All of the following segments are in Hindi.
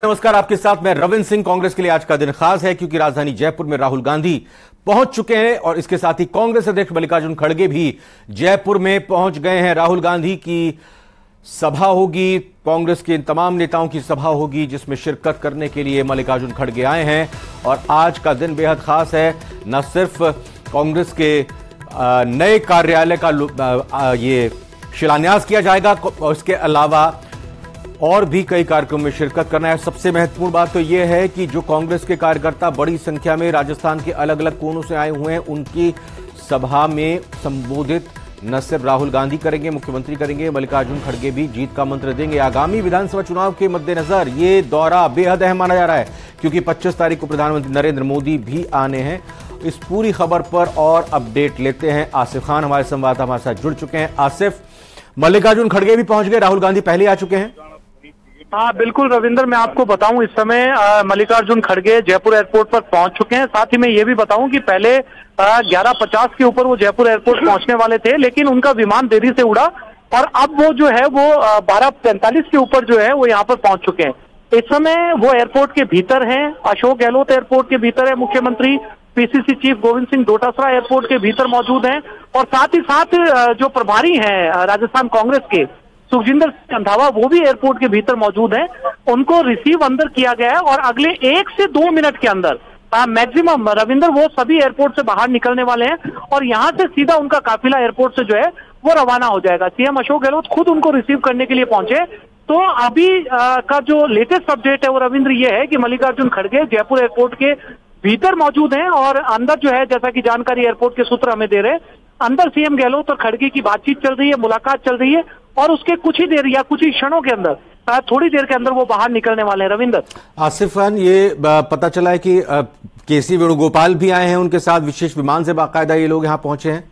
नमस्कार, आपके साथ मैं रविंद्र सिंह। कांग्रेस के लिए आज का दिन खास है क्योंकि राजधानी जयपुर में राहुल गांधी पहुंच चुके हैं और इसके साथ ही कांग्रेस अध्यक्ष मल्लिकार्जुन खड़गे भी जयपुर में पहुंच गए हैं। राहुल गांधी की सभा होगी, कांग्रेस के इन तमाम नेताओं की सभा होगी जिसमें शिरकत करने के लिए मल्लिकार्जुन खड़गे आए हैं। और आज का दिन बेहद खास है। न सिर्फ कांग्रेस के नए कार्यालय का ये शिलान्यास किया जाएगा, इसके अलावा और भी कई कार्यक्रमों में शिरकत करना है। सबसे महत्वपूर्ण बात तो यह है कि जो कांग्रेस के कार्यकर्ता बड़ी संख्या में राजस्थान के अलग अलग कोनों से आए हुए हैं, उनकी सभा में संबोधित न सिर्फ राहुल गांधी करेंगे, मुख्यमंत्री करेंगे, मल्लिकार्जुन खड़गे भी जीत का मंत्र देंगे। आगामी विधानसभा चुनाव के मद्देनजर ये दौरा बेहद अहम माना जा रहा है क्योंकि 25 तारीख को प्रधानमंत्री नरेंद्र मोदी भी आने हैं। इस पूरी खबर पर और अपडेट लेते हैं। आसिफ खान हमारे संवाददाता हमारे साथ जुड़ चुके हैं। आसिफ, मल्लिकार्जुन खड़गे भी पहुंच गए, राहुल गांधी पहले आ चुके हैं? हाँ बिल्कुल रविंद्र, मैं आपको बताऊं इस समय मल्लिकार्जुन खड़गे जयपुर एयरपोर्ट पर पहुंच चुके हैं। साथ ही मैं ये भी बताऊं कि पहले 11:50 के ऊपर वो जयपुर एयरपोर्ट पहुंचने वाले थे, लेकिन उनका विमान देरी से उड़ा और अब वो जो है वो 12:45 के ऊपर जो है वो यहाँ पर पहुंच चुके हैं। इस समय वो एयरपोर्ट के भीतर हैं, अशोक गहलोत एयरपोर्ट के भीतर है, मुख्यमंत्री PCC chief Govind Singh Dotasra airport के भीतर मौजूद हैं और साथ ही साथ जो प्रभारी हैं राजस्थान कांग्रेस के सुखजिंदर सिंह रंधावा वो भी एयरपोर्ट के भीतर मौजूद हैं। उनको रिसीव अंदर किया गया है और अगले 1 से 2 मिनट के अंदर मैक्सिमम रविंद्र वो सभी एयरपोर्ट से बाहर निकलने वाले हैं और यहां से सीधा उनका काफिला एयरपोर्ट से जो है वो रवाना हो जाएगा। सीएम अशोक गहलोत खुद उनको रिसीव करने के लिए पहुंचे। तो अभी का जो लेटेस्ट अपडेट है वो रविंद्र ये है कि मल्लिकार्जुन खड़गे जयपुर एयरपोर्ट के भीतर मौजूद हैं और अंदर जो है, जैसा कि जानकारी एयरपोर्ट के सूत्र हमें दे रहे हैं, अंदर सीएम गहलोत और खड़गे की बातचीत चल रही है, मुलाकात चल रही है और उसके कुछ ही देर या कुछ ही क्षणों के अंदर, थोड़ी देर के अंदर वो बाहर निकलने वाले हैं। रविंदर, आसिफ खान, ये पता चला है कि केसी वेणुगोपाल भी आए हैं उनके साथ, विशेष विमान से बाकायदा ये लोग यहाँ पहुंचे हैं।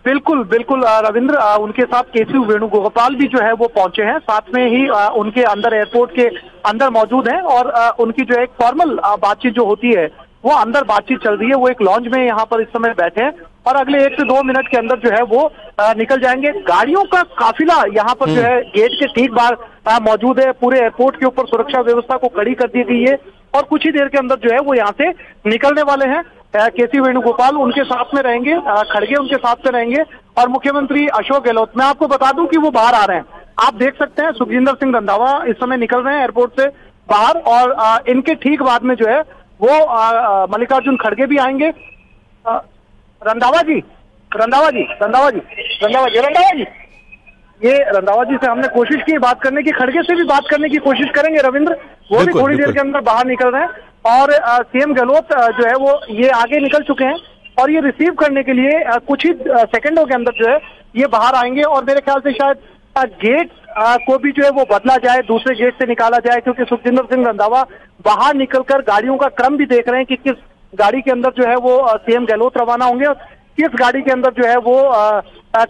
बिल्कुल बिल्कुल रविंद्र, उनके साथ केसी वेणुगोपाल भी जो है वो पहुंचे हैं, साथ में ही उनके अंदर एयरपोर्ट के अंदर मौजूद हैं और उनकी जो एक फॉर्मल बातचीत जो होती है वो अंदर बातचीत चल रही है। वो एक लॉन्ज में यहाँ पर इस समय बैठे हैं और अगले 1 से 2 मिनट के अंदर जो है वो निकल जाएंगे। गाड़ियों का काफिला यहाँ पर जो है गेट के ठीक बाहर मौजूद है। पूरे एयरपोर्ट के ऊपर सुरक्षा व्यवस्था को कड़ी कर दी गई है और कुछ ही देर के अंदर जो है वो यहाँ से निकलने वाले हैं। केसी वेणुगोपाल उनके साथ में रहेंगे, खड़गे उनके साथ में रहेंगे और मुख्यमंत्री अशोक गहलोत। मैं आपको बता दूं कि वो बाहर आ रहे हैं, आप देख सकते हैं सुखजिंदर सिंह रंधावा इस समय निकल रहे हैं एयरपोर्ट से बाहर और इनके ठीक बाद में जो है वो मल्लिकार्जुन खड़गे भी आएंगे। रंधावा जी, ये रंधावा जी से हमने कोशिश की बात करने की, खड़गे से भी बात करने की कोशिश करेंगे रविंद्र, वो भी थोड़ी देर के अंदर बाहर निकल रहे हैं और सीएम गहलोत जो है वो ये आगे निकल चुके हैं और ये रिसीव करने के लिए कुछ ही सेकंडों के अंदर जो है ये बाहर आएंगे और मेरे ख्याल से शायद गेट को भी जो है वो बदला जाए, दूसरे गेट से निकाला जाए, क्योंकि सुखजिंदर सिंह रंधावा बाहर निकलकर गाड़ियों का क्रम भी देख रहे हैं कि किस गाड़ी के अंदर जो है वो सीएम गहलोत रवाना होंगे और किस गाड़ी के अंदर जो है वो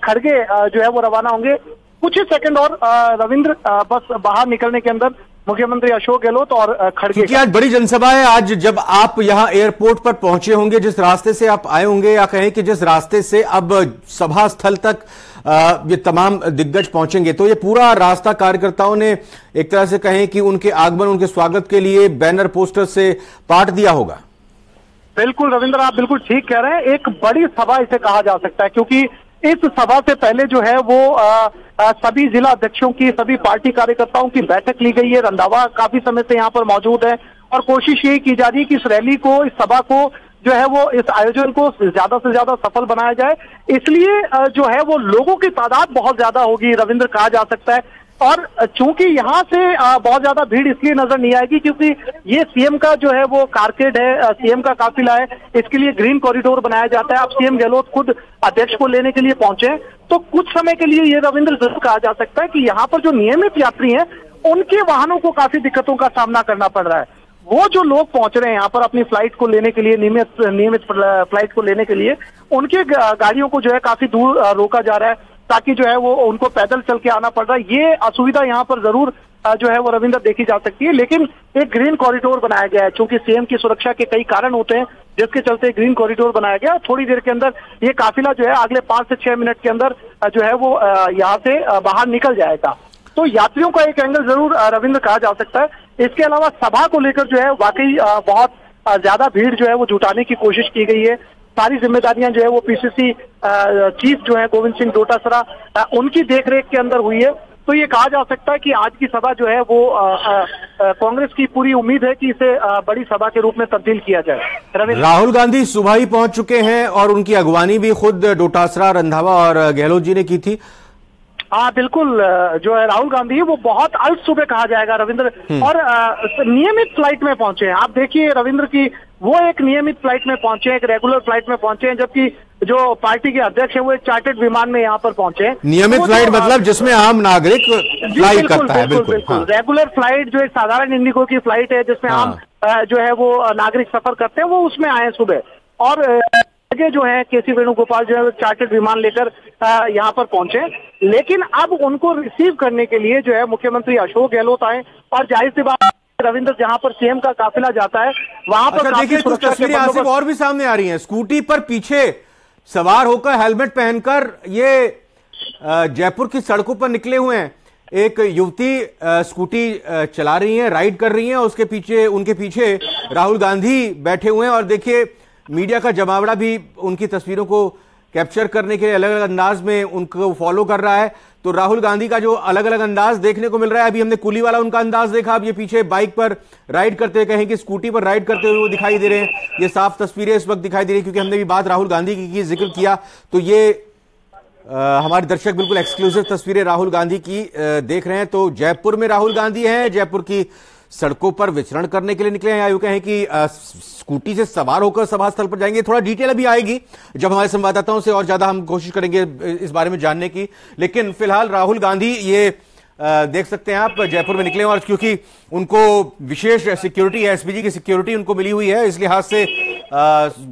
खड़गे जो है वो रवाना होंगे। कुछ ही सेकंड और रविंद्र, बस बाहर निकलने के अंदर मुख्यमंत्री अशोक गहलोत और खड़गे। क्योंकि आज बड़ी जनसभा है, आज जब आप यहाँ एयरपोर्ट पर पहुंचे होंगे, जिस रास्ते से आप आए होंगे या कहें कि जिस रास्ते से अब सभा स्थल तक ये तमाम दिग्गज पहुंचेंगे, तो ये पूरा रास्ता कार्यकर्ताओं ने एक तरह से कहें कि उनके आगमन, उनके स्वागत के लिए बैनर पोस्टर से पाट दिया होगा। बिल्कुल रविंद्र, आप बिल्कुल ठीक कह रहे हैं। एक बड़ी सभा इसे कहा जा सकता है क्योंकि इस सभा से पहले जो है वो सभी जिला अध्यक्षों की, सभी पार्टी कार्यकर्ताओं की बैठक ली गई है। रंधावा काफी समय से यहाँ पर मौजूद है और कोशिश यही की जा रही है कि इस रैली को, इस सभा को जो है वो, इस आयोजन को ज्यादा से ज्यादा सफल बनाया जाए। इसलिए जो है वो लोगों की तादाद बहुत ज्यादा होगी रविंद्र, कहा जा सकता है। और चूंकि यहाँ से बहुत ज्यादा भीड़ इसलिए नजर नहीं आएगी क्योंकि ये सीएम का जो है वो कारकेड है, सीएम का काफिला है, इसके लिए ग्रीन कॉरिडोर बनाया जाता है। अब सीएम गहलोत खुद अध्यक्ष को लेने के लिए पहुंचे, तो कुछ समय के लिए ये रविंद्र जरूर कहा जा सकता है कि यहाँ पर जो नियमित यात्री हैं उनके वाहनों को काफी दिक्कतों का सामना करना पड़ रहा है। वो जो लोग पहुंच रहे हैं यहाँ पर अपनी फ्लाइट को लेने के लिए, नियमित फ्लाइट को लेने के लिए, उनके गाड़ियों को जो है काफी दूर रोका जा रहा है ताकि जो है वो उनको पैदल चल के आना पड़ रहा है। ये असुविधा यहाँ पर जरूर जो है वो रविंद्र देखी जा सकती है, लेकिन एक ग्रीन कॉरिडोर बनाया गया है। चूंकि सीएम की सुरक्षा के कई कारण होते हैं जिसके चलते ग्रीन कॉरिडोर बनाया गया। थोड़ी देर के अंदर ये काफिला जो है अगले 5 से 6 मिनट के अंदर जो है वो यहाँ से बाहर निकल जाएगा। तो यात्रियों का एक एंगल जरूर रविंद्र कहा जा सकता है इसके अलावा सभा को लेकर जो है वाकई बहुत ज्यादा भीड़ जो है वो जुटाने की कोशिश की गई है। सारी जिम्मेदारियां जो है वो पीसीसी चीफ जो है गोविंद सिंह डोटासरा उनकी देखरेख के अंदर हुई है। तो ये कहा जा सकता है कि आज की सभा जो है वो कांग्रेस की पूरी उम्मीद है कि इसे बड़ी सभा के रूप में तब्दील किया जाए। राहुल गांधी सुबह ही पहुंच चुके हैं और उनकी अगवानी भी खुद डोटासरा, रंधावा और गहलोत जी ने की थी। हाँ बिल्कुल, जो है राहुल गांधी वो बहुत अल्प सुबह कहा जाएगा रविंद्र, और नियमित फ्लाइट में पहुंचे हैं। आप देखिए रविंद्र की वो एक नियमित फ्लाइट में पहुंचे हैं, एक रेगुलर फ्लाइट में पहुंचे हैं, जबकि जो पार्टी के अध्यक्ष है वो एक चार्टर्ड विमान में यहाँ पर पहुंचे हैं। नियमित फ्लाइट मतलब जिसमें आम नागरिक फ्लाई करता है। बिल्कुल हाँ। रेगुलर फ्लाइट जो एक साधारण इंडिगो की फ्लाइट है जिसमें आम जो है वो नागरिक सफर करते हैं, वो उसमें आए सुबह। और आगे जो है केसी वेणुगोपाल जो है चार्टर्ड विमान लेकर यहाँ पर पहुंचे, लेकिन अब उनको रिसीव करने के लिए जो है मुख्यमंत्री अशोक गहलोत आए। और जाहिर सी बात रविंद्र, जहां पर सीएम का काफिला जाता है वहां पर देखिए कुछ तस्वीरें आसिफ और भी सामने आ रही हैं। स्कूटी पर पीछे सवार होकर हेलमेट पहनकर ये जयपुर की सड़कों पर निकले हुए हैं। एक युवती स्कूटी चला रही है, राइड कर रही है, और उसके पीछे उनके पीछे राहुल गांधी बैठे हुए हैं। और देखिए मीडिया का जमावड़ा भी उनकी तस्वीरों को कैप्चर करने के अलग अलग अंदाज में उनको फॉलो कर रहा है। तो राहुल गांधी का जो अलग अलग अंदाज देखने को मिल रहा है, अभी हमने कुली वाला उनका अंदाज देखा, अब ये पीछे बाइक पर राइड करते हुए, कहीं कि स्कूटी पर राइड करते हुए वो दिखाई दे रहे हैं। ये साफ तस्वीरें इस वक्त दिखाई दे रही है क्योंकि हमने भी बात राहुल गांधी की जिक्र किया। तो ये हमारे दर्शक बिल्कुल एक्सक्लूसिव तस्वीरें राहुल गांधी की देख रहे हैं। तो जयपुर में राहुल गांधी हैं, जयपुर की सड़कों पर विचरण करने के लिए निकले हैं। आयु कहें कि स्कूटी से सवार होकर सभा स्थल पर जाएंगे। थोड़ा डिटेल अभी आएगी जब हमारे संवाददाताओं से और ज्यादा हम कोशिश करेंगे इस बारे में जानने की। लेकिन फिलहाल राहुल गांधी ये देख सकते हैं आप जयपुर में निकले, और क्योंकि उनको विशेष सिक्योरिटी, एसपीजी की सिक्योरिटी उनको मिली हुई है, इस लिहाज से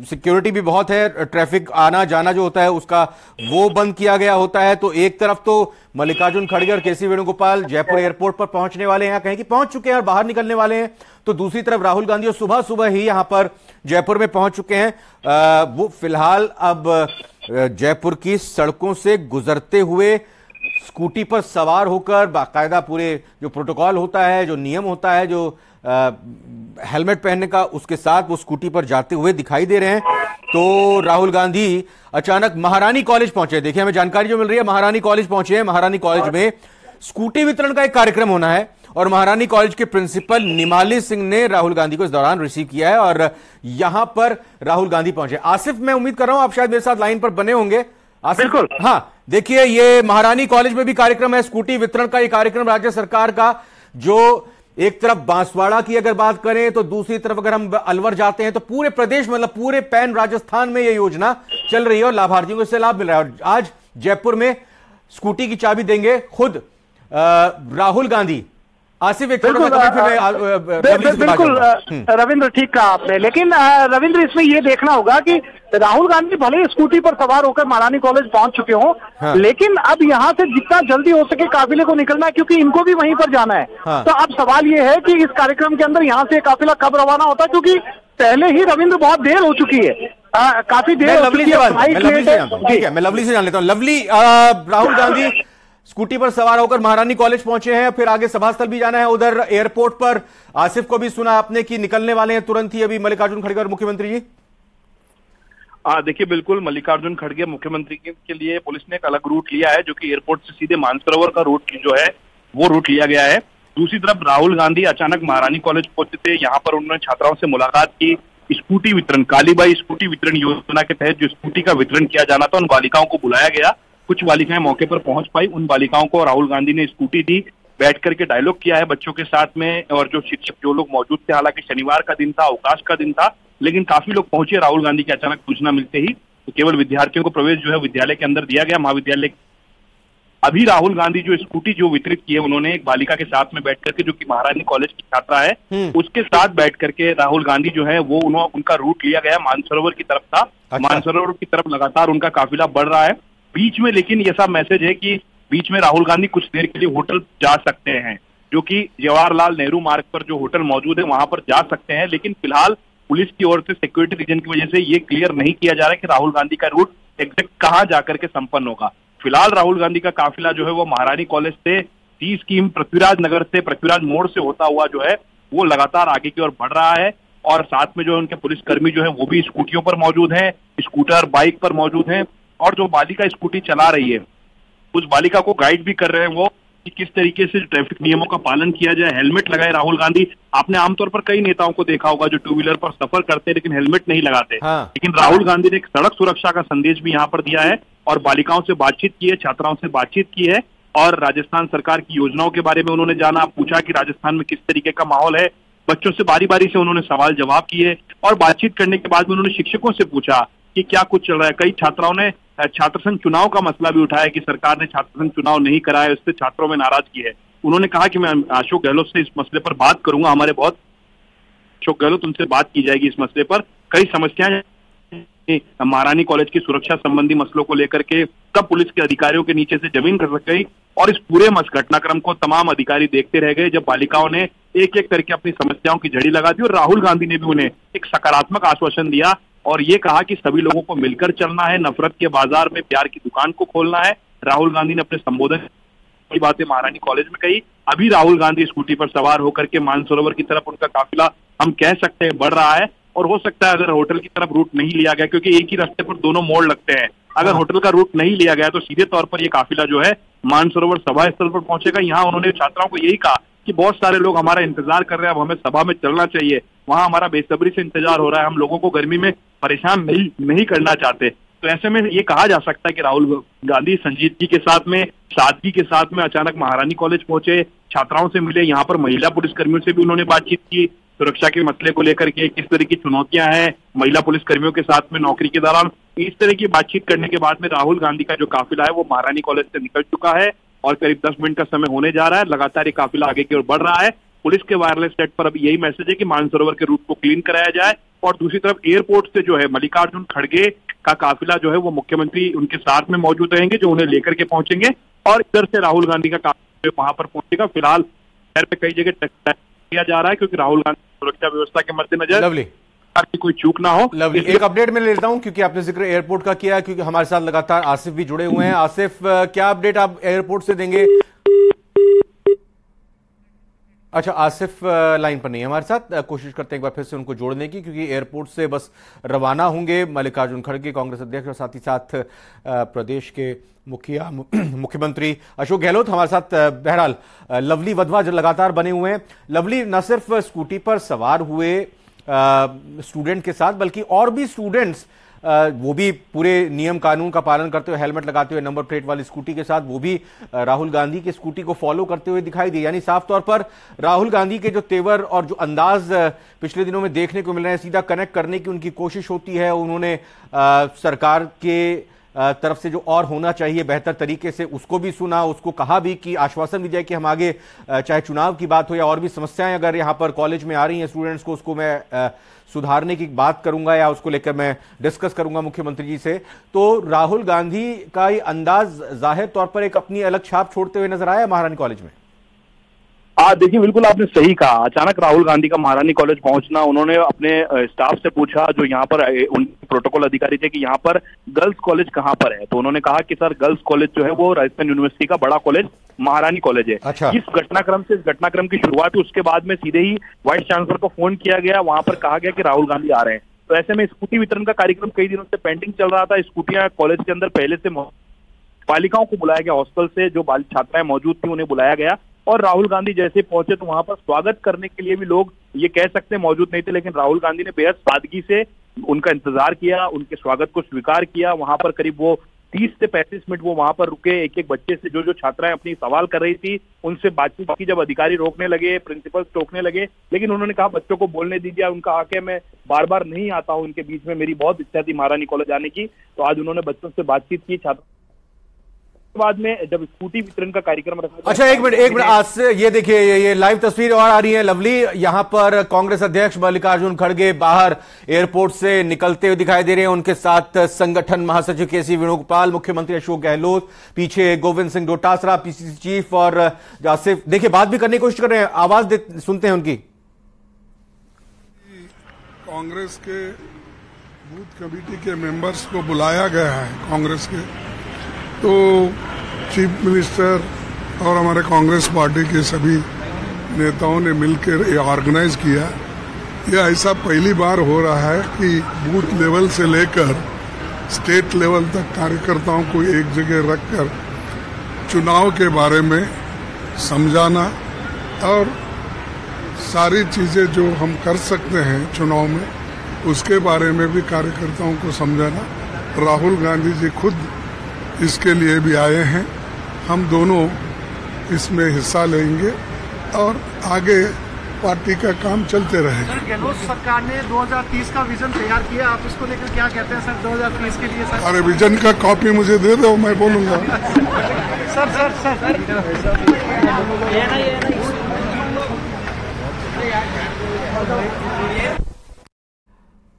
सिक्योरिटी भी बहुत है। ट्रैफिक आना जाना जो होता है उसका वो बंद किया गया होता है। तो एक तरफ तो मल्लिकार्जुन खड़गे और केसी वेणुगोपाल जयपुर एयरपोर्ट पर पहुंचने वाले हैं, कहीं कि पहुंच चुके हैं और बाहर निकलने वाले हैं। तो दूसरी तरफ राहुल गांधी और सुबह सुबह ही यहां पर जयपुर में पहुंच चुके हैं। वो फिलहाल अब जयपुर की सड़कों से गुजरते हुए स्कूटी पर सवार होकर बाकायदा पूरे जो प्रोटोकॉल होता है, जो नियम होता है, जो हेलमेट पहनने का, उसके साथ वो स्कूटी पर जाते हुए दिखाई दे रहे हैं। तो राहुल गांधी अचानक महारानी कॉलेज पहुंचे। देखिए हमें जानकारी जो मिल रही है, महारानी कॉलेज पहुंचे हैं। महारानी कॉलेज में स्कूटी वितरण का एक कार्यक्रम होना है और महारानी कॉलेज के प्रिंसिपल निमाली सिंह ने राहुल गांधी को इस दौरान रिसीव किया है और यहां पर राहुल गांधी पहुंचे। आसिफ, मैं उम्मीद कर रहा हूं आप शायद मेरे साथ लाइन पर बने होंगे। बिल्कुल हाँ, देखिए ये महारानी कॉलेज में भी कार्यक्रम है, स्कूटी वितरण का ये कार्यक्रम राज्य सरकार का। जो एक तरफ बांसवाड़ा की अगर बात करें तो दूसरी तरफ अगर हम अलवर जाते हैं तो पूरे प्रदेश मतलब पूरे पैन राजस्थान में ये योजना चल रही है और लाभार्थियों को इससे लाभ मिल रहा है। और आज जयपुर में स्कूटी की चाबी देंगे खुद राहुल गांधी। आसिफ एक बिल्कुल रविंद्र, ठीक कहा आपने। लेकिन रविंद्र इसमें ये देखना होगा कि राहुल गांधी भले ही स्कूटी पर सवार होकर महारानी कॉलेज पहुंच चुके हों, हाँ। लेकिन अब यहाँ से जितना जल्दी हो सके काफिले को निकलना है क्योंकि इनको भी वहीं पर जाना है। हाँ। तो अब सवाल ये है कि इस कार्यक्रम के अंदर यहाँ से काफिला कब रवाना होता है, क्योंकि पहले ही रविंद्र बहुत देर हो चुकी है, काफी देर। मैं लवली से जान लेता हूँ। लवली, राहुल गांधी स्कूटी पर सवार होकर महारानी कॉलेज पहुंचे हैं, फिर आगे सभा स्थल भी जाना है। उधर एयरपोर्ट पर आसिफ को भी सुना आपने कि निकलने वाले हैं तुरंत ही अभी मल्लिकार्जुन खड़गे और मुख्यमंत्री जी। देखिए बिल्कुल, मल्लिकार्जुन खड़गे मुख्यमंत्री के लिए पुलिस ने एक अलग रूट लिया है जो कि एयरपोर्ट से सीधे मानसरोवर का रूट जो है वो रूट लिया गया है। दूसरी तरफ राहुल गांधी अचानक महारानी कॉलेज पहुंचे थे, यहाँ पर उन्होंने छात्राओं से मुलाकात की। स्कूटी वितरण, कालीबाई स्कूटी वितरण योजना के तहत जो स्कूटी का वितरण किया जाना था उन बालिकाओं को बुलाया गया। कुछ बालिकाएं मौके पर पहुंच पाई, उन बालिकाओं को राहुल गांधी ने स्कूटी दी, बैठ करके डायलॉग किया है बच्चों के साथ में। और जो शिक्षक जो लोग मौजूद थे, हालांकि शनिवार का दिन था, अवकाश का दिन था, लेकिन काफी लोग पहुंचे राहुल गांधी की अचानक सूचना मिलते ही। तो केवल विद्यार्थियों को प्रवेश जो है विद्यालय के अंदर दिया गया, महाविद्यालय। अभी राहुल गांधी जो स्कूटी जो वितरित की है उन्होंने एक बालिका के साथ में बैठ करके, जो कि महारानी कॉलेज की छात्रा है, उसके साथ बैठ करके राहुल गांधी जो है वो उनका रूट लिया गया मानसरोवर की तरफ था। अच्छा। मानसरोवर की तरफ लगातार उनका काफिला बढ़ रहा है। बीच में लेकिन ये सब मैसेज है कि बीच में राहुल गांधी कुछ देर के लिए होटल जा सकते हैं, जो कि जवाहरलाल नेहरू मार्ग पर जो होटल मौजूद है वहां पर जा सकते हैं। लेकिन फिलहाल पुलिस की ओर से सिक्योरिटी रीजन की वजह से ये क्लियर नहीं किया जा रहा है कि राहुल गांधी का रूट एग्जैक्ट कहां जाकर के संपन्न होगा। फिलहाल राहुल गांधी का काफिला जो है वो महारानी कॉलेज से 30 स्कीम पृथ्वीराज नगर से, पृथ्वीराज मोड़ से होता हुआ जो है वो लगातार आगे की ओर बढ़ रहा है। और साथ में जो उनके पुलिसकर्मी जो है वो भी स्कूटियों पर मौजूद हैं, स्कूटर बाइक पर मौजूद हैं, और जो बालिका स्कूटी चला रही है उस बालिका को गाइड भी कर रहे हैं वो कि किस तरीके से ट्रैफिक नियमों का पालन किया जाए। हेलमेट लगाए राहुल गांधी। आपने आमतौर पर कई नेताओं को देखा होगा जो टू व्हीलर पर सफर करते हैं लेकिन हेलमेट नहीं लगाते। हाँ। लेकिन राहुल गांधी ने एक सड़क सुरक्षा का संदेश भी यहाँ पर दिया है और बालिकाओं से बातचीत की है, छात्राओं से बातचीत की है और राजस्थान सरकार की योजनाओं के बारे में उन्होंने जाना, पूछा कि राजस्थान में किस तरीके का माहौल है। बच्चों से बारी बारी से उन्होंने सवाल जवाब किए और बातचीत करने के बाद में उन्होंने शिक्षकों से पूछा कि क्या कुछ चल रहा है। कई छात्राओं ने छात्र संघ चुनाव का मसला भी उठाया कि सरकार ने छात्र संघ चुनाव नहीं कराया, इससे छात्रों में नाराजगी है। उन्होंने कहा कि मैं अशोक गहलोत से इस मसले पर बात करूंगा, हमारे बहुत अशोक गहलोत उनसे बात की जाएगी इस मसले पर। कई समस्याएं महारानी कॉलेज की सुरक्षा संबंधी मसलों को लेकर के तब पुलिस के अधिकारियों के नीचे से जमीन खिसक गई और इस पूरे घटनाक्रम को तमाम अधिकारी देखते रह गए जब बालिकाओं ने एक एक करके अपनी समस्याओं की झड़ी लगा दी और राहुल गांधी ने भी उन्हें एक सकारात्मक आश्वासन दिया और ये कहा कि सभी लोगों को मिलकर चलना है, नफरत के बाजार में प्यार की दुकान को खोलना है। राहुल गांधी ने अपने संबोधन की बातें महारानी कॉलेज में कही। अभी राहुल गांधी स्कूटी पर सवार होकर के मानसरोवर की तरफ उनका काफिला हम कह सकते हैं बढ़ रहा है और हो सकता है अगर होटल की तरफ रूट नहीं लिया गया, क्योंकि एक ही रास्ते पर दोनों मोड़ लगते हैं, अगर होटल का रूट नहीं लिया गया तो सीधे तौर पर ये काफिला जो है मानसरोवर सभा स्थल पर पहुंचेगा। यहाँ उन्होंने छात्राओं को यही कहा कि बहुत सारे लोग हमारा इंतजार कर रहे हैं, अब हमें सभा में चलना चाहिए, वहां हमारा बेसब्री से इंतजार हो रहा है, हम लोगों को गर्मी में परेशान नहीं करना चाहते। तो ऐसे में ये कहा जा सकता है कि राहुल गांधी संजीदगी के साथ में, सादगी के साथ में अचानक महारानी कॉलेज पहुंचे, छात्राओं से मिले, यहाँ पर महिला पुलिसकर्मियों से भी उन्होंने बातचीत की, सुरक्षा के मसले को लेकर के किस तरह की चुनौतियां हैं महिला पुलिसकर्मियों के साथ में नौकरी के दौरान। इस तरह की बातचीत करने के बाद में राहुल गांधी का जो काफिला है वो महारानी कॉलेज से निकल चुका है और करीब 10 मिनट का समय होने जा रहा है। लगातार ये काफिला आगे की ओर बढ़ रहा है। पुलिस के वायरलेस सेट पर अभी यही मैसेज है कि मानसरोवर के रूट को क्लीन कराया जाए और दूसरी तरफ एयरपोर्ट से जो है मल्लिकार्जुन खड़गे का काफिला जो है वो मुख्यमंत्री उनके साथ में मौजूद रहेंगे जो उन्हें लेकर के पहुंचेंगे और इधर से राहुल गांधी का काफिला वहां पर पहुंचेगा। फिलहाल शहर में कई जगह किया जा रहा है क्योंकि राहुल गांधी सुरक्षा व्यवस्था के मद्देनजर लवली की कोई चूक ना हो। लवली, एक अपडेट मैं लेता हूं क्योंकि आपने जिक्र एयरपोर्ट का किया, क्योंकि हमारे साथ लगातार आसिफ भी जुड़े हुए हैं। आसिफ, क्या अपडेट आप एयरपोर्ट से देंगे? अच्छा, आसिफ लाइन पर नहीं है हमारे साथ, कोशिश करते हैं एक बार फिर से उनको जोड़ने की, क्योंकि एयरपोर्ट से बस रवाना होंगे मल्लिकार्जुन खड़गे कांग्रेस अध्यक्ष और साथ ही साथ प्रदेश के मुख्यमंत्री अशोक गहलोत हमारे साथ। बहरहाल लवली वधवा लगातार बने हुए हैं। लवली, न सिर्फ स्कूटी पर सवार हुए स्टूडेंट के साथ बल्कि और भी स्टूडेंट्स वो भी पूरे नियम कानून का पालन करते हुए, हेलमेट लगाते हुए, नंबर प्लेट वाली स्कूटी के साथ वो भी राहुल गांधी की स्कूटी को फॉलो करते हुए दिखाई दिए। यानी साफ तौर पर राहुल गांधी के जो तेवर और जो अंदाज पिछले दिनों में देखने को मिल रहे हैं, सीधा कनेक्ट करने की उनकी कोशिश होती है। उन्होंने सरकार के तरफ से जो और होना चाहिए बेहतर तरीके से उसको भी सुना, उसको कहा भी कि आश्वासन भी दिया कि हम आगे चाहे चुनाव की बात हो या और भी समस्याएं अगर यहाँ पर कॉलेज में आ रही हैं स्टूडेंट्स को, उसको मैं सुधारने की बात करूंगा या उसको लेकर मैं डिस्कस करूंगा मुख्यमंत्री जी से। तो राहुल गांधी का ये अंदाज जाहिर तौर पर एक अपनी अलग छाप छोड़ते हुए नजर आया महारानी कॉलेज में। देखिए, बिल्कुल आपने सही कहा। अचानक राहुल गांधी का महारानी कॉलेज पहुंचना, उन्होंने अपने स्टाफ से पूछा जो यहाँ पर उनके प्रोटोकॉल अधिकारी थे कि यहाँ पर गर्ल्स कॉलेज कहाँ पर है, तो उन्होंने कहा कि सर गर्ल्स कॉलेज जो है वो राजस्थान यूनिवर्सिटी का बड़ा कॉलेज महारानी कॉलेज है। अच्छा। इस घटनाक्रम की शुरुआत हुई, उसके बाद में सीधे ही वाइस चांसलर को फोन किया गया, वहां पर कहा गया कि राहुल गांधी आ रहे हैं। तो ऐसे में स्कूटी वितरण का कार्यक्रम कई दिनों से पेंडिंग चल रहा था। स्कूटियां कॉलेज के अंदर पहले से बालिकाओं को बुलाया गया, हॉस्टल से जो छात्राएं मौजूद थी उन्हें बुलाया गया और राहुल गांधी जैसे पहुंचे तो वहां पर स्वागत करने के लिए भी लोग ये कह सकते हैं मौजूद नहीं थे, लेकिन राहुल गांधी ने बेहद सादगी से उनका इंतजार किया, उनके स्वागत को स्वीकार किया। वहां पर करीब वो 30 से 35 मिनट वो वहां पर रुके, एक एक बच्चे से जो छात्राएं अपनी सवाल कर रही थी उनसे बातचीत की। जब अधिकारी रोकने लगे, प्रिंसिपल टोकने लगे, लेकिन उन्होंने कहा बच्चों को बोलने दीजिए, उनका आके मैं बार बार नहीं आता हूं इनके बीच में, मेरी बहुत इच्छा थी महारानी कॉलेज आने की। तो आज उन्होंने बच्चों से बातचीत की। छात्र बाद में जब स्कूटी वितरण का कार्यक्रम रखा। अच्छा, एक मिनट आज से ये देखिए, ये लाइव तस्वीर और आ रही है लवली। यहां पर कांग्रेस अध्यक्ष मल्लिकार्जुन खड़गे बाहर एयरपोर्ट से निकलते हुए दिखाई दे रहे हैं, उनके साथ संगठन महासचिव केसी वेणुगोपाल, मुख्यमंत्री अशोक गहलोत, पीछे गोविंद सिंह डोटासरा पीसीसी चीफ और आसिफ। देखिए, बात भी करने की कोशिश कर रहे हैं, आवाज सुनते हैं उनकी। कांग्रेस के बूथ कमेटी के मेंबर्स को बुलाया गया है कांग्रेस के, तो चीफ मिनिस्टर और हमारे कांग्रेस पार्टी के सभी नेताओं ने मिलकर ये ऑर्गेनाइज किया। ये ऐसा पहली बार हो रहा है कि बूथ लेवल से लेकर स्टेट लेवल तक कार्यकर्ताओं को एक जगह रखकर चुनाव के बारे में समझाना और सारी चीजें जो हम कर सकते हैं चुनाव में उसके बारे में भी कार्यकर्ताओं को समझाना। राहुल गांधी जी खुद इसके लिए भी आए हैं। हम दोनों इसमें हिस्सा लेंगे और आगे पार्टी का काम चलते रहेगा। सर, गहलोत सरकार ने 2030 का विजन तैयार किया, आप इसको लेकर क्या कहते हैं सर? 2030 के लिए सर, अरे विजन का कॉपी मुझे दे दो, मैं बोलूंगा। सर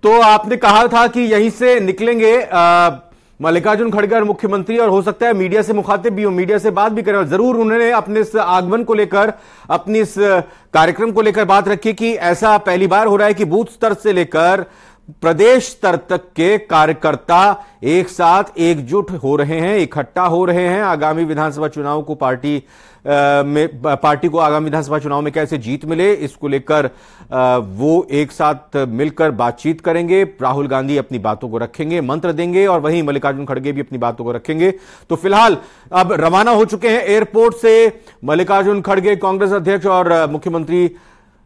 तो आपने कहा था कि यहीं से निकलेंगे मल्लिकार्जुन खड़गे और मुख्यमंत्री, और हो सकता है मीडिया से मुखातिब भी हो, मीडिया से बात भी करें। और जरूर उन्होंने अपने इस आगमन को लेकर, अपनी इस कार्यक्रम को लेकर बात रखी कि ऐसा पहली बार हो रहा है कि बूथ स्तर से लेकर प्रदेश स्तर तक के कार्यकर्ता एक साथ एकजुट हो रहे हैं, इकट्ठा हो रहे हैं। आगामी विधानसभा चुनाव को पार्टी को आगामी विधानसभा चुनाव में कैसे जीत मिले, इसको लेकर वो एक साथ मिलकर बातचीत करेंगे। राहुल गांधी अपनी बातों को रखेंगे, मंत्र देंगे, और वहीं मल्लिकार्जुन खड़गे भी अपनी बातों को रखेंगे। तो फिलहाल अब रवाना हो चुके हैं एयरपोर्ट से मल्लिकार्जुन खड़गे, कांग्रेस अध्यक्ष, और मुख्यमंत्री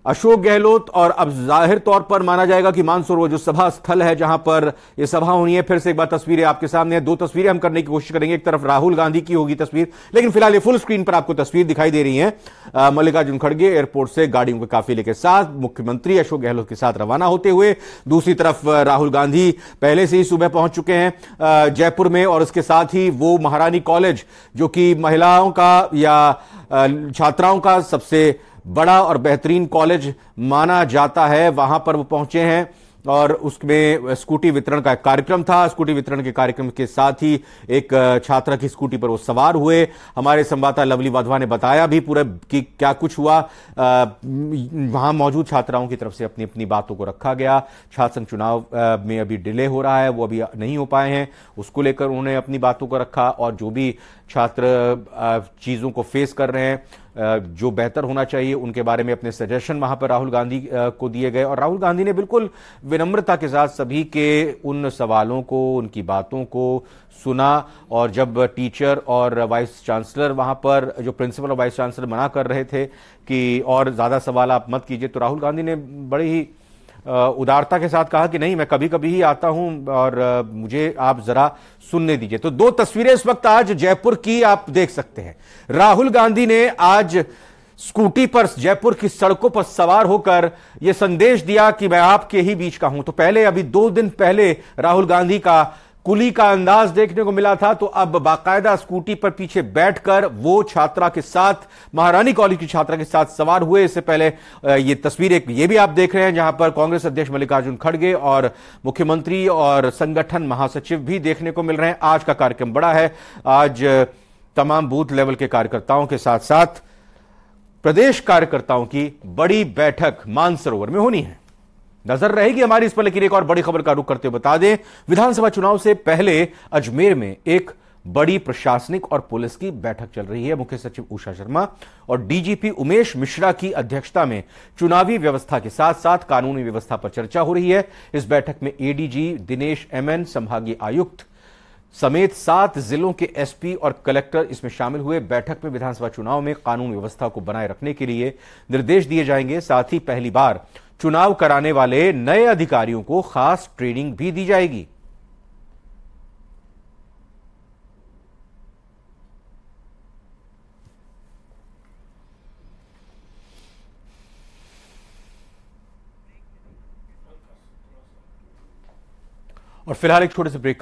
अशोक गहलोत। और अब जाहिर तौर पर माना जाएगा कि मानसरोवर जो सभा स्थल है जहां पर यह सभा होनी है, फिर से एक बार तस्वीरें आपके सामने हैं। दो तस्वीरें हम करने की कोशिश करेंगे। एक तरफ राहुल गांधी की होगी तस्वीर, लेकिन फिलहाल ये फुल स्क्रीन पर आपको तस्वीर दिखाई दे रही है मल्लिकार्जुन खड़गे एयरपोर्ट से गाड़ियों के काफिले के साथ मुख्यमंत्री अशोक गहलोत के साथ रवाना होते हुए। दूसरी तरफ राहुल गांधी पहले से ही सुबह पहुंच चुके हैं जयपुर में, और इसके साथ ही वो महारानी कॉलेज, जो कि महिलाओं का या छात्राओं का सबसे बड़ा और बेहतरीन कॉलेज माना जाता है, वहां पर वो पहुंचे हैं। और उसमें स्कूटी वितरण का कार्यक्रम था। स्कूटी वितरण के कार्यक्रम के साथ ही एक छात्रा की स्कूटी पर वो सवार हुए। हमारे संवाददाता लवली वाधवा ने बताया भी पूरा कि क्या कुछ हुआ। वहां मौजूद छात्राओं की तरफ से अपनी अपनी बातों को रखा गया। छात्र संघ चुनाव में अभी डिले हो रहा है, वो अभी नहीं हो पाए हैं, उसको लेकर उन्होंने अपनी बातों को रखा। और जो भी छात्र चीजों को फेस कर रहे हैं, जो बेहतर होना चाहिए, उनके बारे में अपने सजेशन वहां पर राहुल गांधी को दिए गए। और राहुल गांधी ने बिल्कुल विनम्रता के साथ सभी के उन सवालों को, उनकी बातों को सुना। और जब टीचर और वाइस चांसलर वहां पर, जो प्रिंसिपल और वाइस चांसलर मना कर रहे थे कि और ज्यादा सवाल आप मत कीजिए, तो राहुल गांधी ने बड़ी ही उदारता के साथ कहा कि नहीं, मैं कभी कभी ही आता हूं और मुझे आप जरा सुनने दीजिए। तो दो तस्वीरें इस वक्त आज जयपुर की आप देख सकते हैं। राहुल गांधी ने आज स्कूटी पर जयपुर की सड़कों पर सवार होकर यह संदेश दिया कि मैं आपके ही बीच का हूं। तो पहले, अभी 2 दिन पहले राहुल गांधी का कुली का अंदाज देखने को मिला था, तो अब बाकायदा स्कूटी पर पीछे बैठकर वो छात्रा के साथ, महारानी कॉलेज की छात्रा के साथ सवार हुए। इससे पहले ये तस्वीर ये भी आप देख रहे हैं जहां पर कांग्रेस अध्यक्ष मल्लिकार्जुन खड़गे और मुख्यमंत्री और संगठन महासचिव भी देखने को मिल रहे हैं। आज का कार्यक्रम बड़ा है। आज तमाम बूथ लेवल के कार्यकर्ताओं के साथ साथ प्रदेश कार्यकर्ताओं की बड़ी बैठक मानसरोवर में होनी है। नजर रहेगी हमारी इस पर। लेकिन एक और बड़ी खबर का रुख करते हुए बता दें, विधानसभा चुनाव से पहले अजमेर में एक बड़ी प्रशासनिक और पुलिस की बैठक चल रही है। मुख्य सचिव उषा शर्मा और डीजीपी उमेश मिश्रा की अध्यक्षता में चुनावी व्यवस्था के साथ साथ कानूनी व्यवस्था पर चर्चा हो रही है। इस बैठक में एडीजी दिनेश एमएन, संभागीय आयुक्त समेत 7 जिलों के एसपी और कलेक्टर इसमें शामिल हुए। बैठक में विधानसभा चुनाव में कानून व्यवस्था को बनाए रखने के लिए निर्देश दिए जाएंगे। साथ ही पहली बार चुनाव कराने वाले नए अधिकारियों को खास ट्रेनिंग भी दी जाएगी। और फिलहाल एक छोटे से ब्रेक